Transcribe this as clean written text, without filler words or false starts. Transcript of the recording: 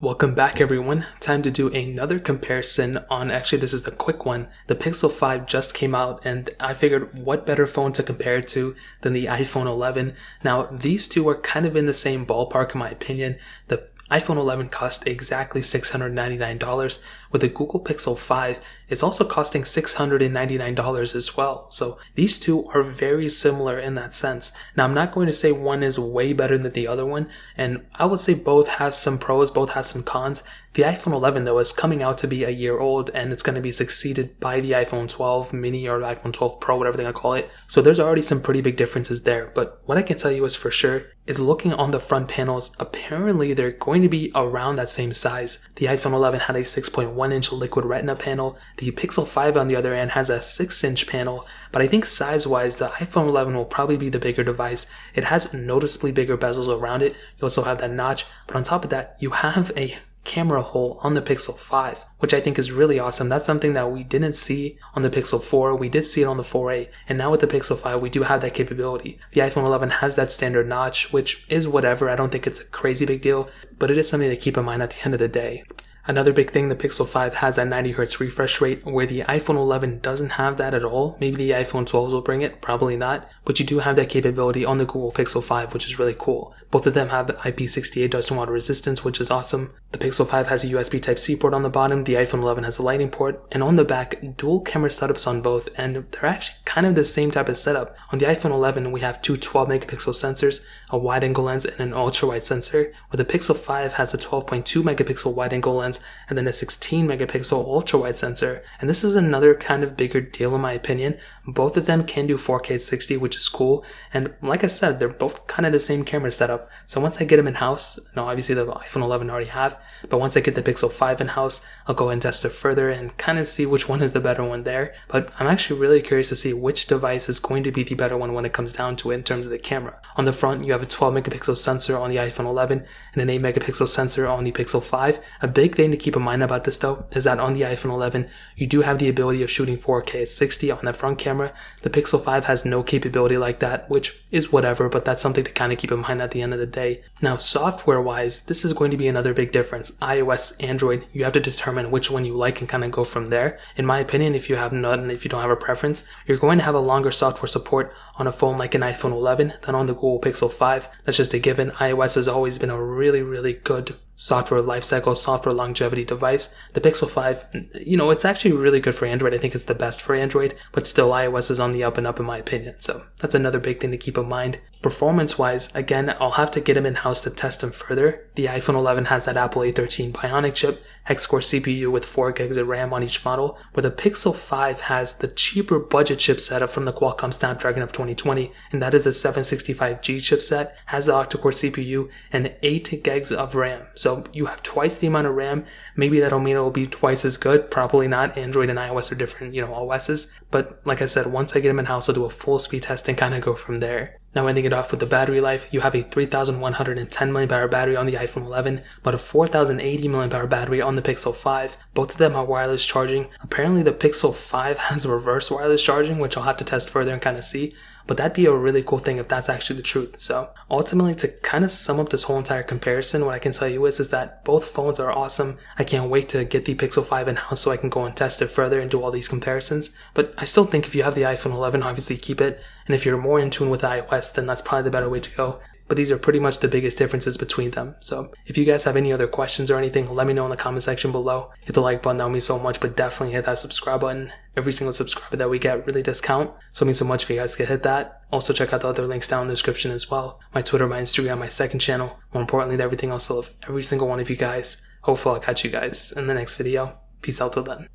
Welcome back everyone. Time to do another comparison on, actually this is the quick one. The Pixel 5 just came out and I figured what better phone to compare it to than the iPhone 11. Now these two are kind of in the same ballpark in my opinion. The iPhone 11 cost exactly $699, with the Google Pixel 5 is also costing $699 as well. So these two are very similar in that sense. Now I'm not going to say one is way better than the other one, and I would say both have some pros, both have some cons. The iPhone 11 though is coming out to be a year old and it's going to be succeeded by the iPhone 12 mini or iPhone 12 Pro, whatever they're going to call it. So there's already some pretty big differences there, but what I can tell you is for sure is looking on the front panels, apparently they're going to be around that same size. The iPhone 11 had a 6.1 inch liquid retina panel. The Pixel 5 on the other hand has a 6-inch panel, but I think size wise the iPhone 11 will probably be the bigger device. It has noticeably bigger bezels around it. You also have that notch, but on top of that you have a camera hole on the Pixel 5, which I think is really awesome. That's something that we didn't see on the Pixel 4, we did see it on the 4a, and now with the Pixel 5 we do have that capability. The iPhone 11 has that standard notch, which is whatever. I don't think it's a crazy big deal, but it is something to keep in mind at the end of the day. Another big thing, the Pixel 5 has a 90 Hz refresh rate, where the iPhone 11 doesn't have that at all. Maybe the iPhone 12 will bring it, probably not, but you do have that capability on the Google Pixel 5, which is really cool. Both of them have IP68 dust and water resistance, which is awesome. The Pixel 5 has a USB Type-C port on the bottom, the iPhone 11 has a lightning port, and on the back, dual camera setups on both, and they're actually kind of the same type of setup. On the iPhone 11, we have two 12 megapixel sensors, a wide angle lens, and an ultra wide sensor, where the Pixel 5 has a 12.2 megapixel wide angle lens, and then a 16 megapixel ultra wide sensor. And this is another kind of bigger deal in my opinion. Both of them can do 4K 60, which is cool. And like I said, they're both kind of the same camera setup. So once I get them in house, now obviously the iPhone 11 I already have, but once I get the Pixel 5 in house, I'll go and test it further and kind of see which one is the better one there. But I'm actually really curious to see which device is going to be the better one when it comes down to it in terms of the camera. On the front, you have a 12 megapixel sensor on the iPhone 11 and an 8 megapixel sensor on the Pixel 5. A big thing to keep in mind about this though is that on the iPhone 11 you do have the ability of shooting 4K at 60 on the front camera. The Pixel 5 has no capability like that, which is whatever, but that's something to kind of keep in mind at the end of the day. Now software wise, this is going to be another big difference. iOS, Android, you have to determine which one you like and kind of go from there. In my opinion, if you have none, if you don't have a preference, you're going to have a longer software support on a phone like an iPhone 11 than on the Google Pixel 5. That's just a given. iOS has always been a really good software lifecycle, software longevity device. The Pixel 5, it's actually really good for Android. I think it's the best for Android, but still iOS is on the up and up in my opinion. So that's another big thing to keep in mind. Performance wise, again, I'll have to get them in house to test them further. The iPhone 11 has that Apple A13 Bionic chip, hex-core CPU with 4 gigs of RAM on each model, where the Pixel 5 has the cheaper budget chipset from the Qualcomm Snapdragon of 2020, and that is a 765G chipset, has the octa-core CPU, and 8 gigs of RAM. So you have twice the amount of RAM. Maybe that'll mean it'll be twice as good. Probably not. Android and iOS are different, OSs. But like I said, once I get them in house, I'll do a full speed test and kind of go from there. Now ending it off with the battery life, you have a 3110 mAh battery on the iPhone 11, but a 4080 mAh battery on the Pixel 5. Both of them are wireless charging. Apparently the Pixel 5 has reverse wireless charging, which I'll have to test further and kind of see. But that'd be a really cool thing if that's actually the truth. So ultimately, to kind of sum up this whole entire comparison, what I can tell you is that both phones are awesome. I can't wait to get the Pixel 5 in house so I can go and test it further and do all these comparisons. But I still think if you have the iPhone 11, obviously keep it. And if you're more in tune with iOS, then that's probably the better way to go. But these are pretty much the biggest differences between them. So if you guys have any other questions or anything, let me know in the comment section below. Hit the like button, that would mean so much, but definitely hit that subscribe button. Every single subscriber that we get really does count, so it means so much if you guys could hit that. Also check out the other links down in the description as well. My Twitter, my Instagram, my second channel. More importantly, everything else, I love every single one of you guys. Hopefully I'll catch you guys in the next video. Peace out till then.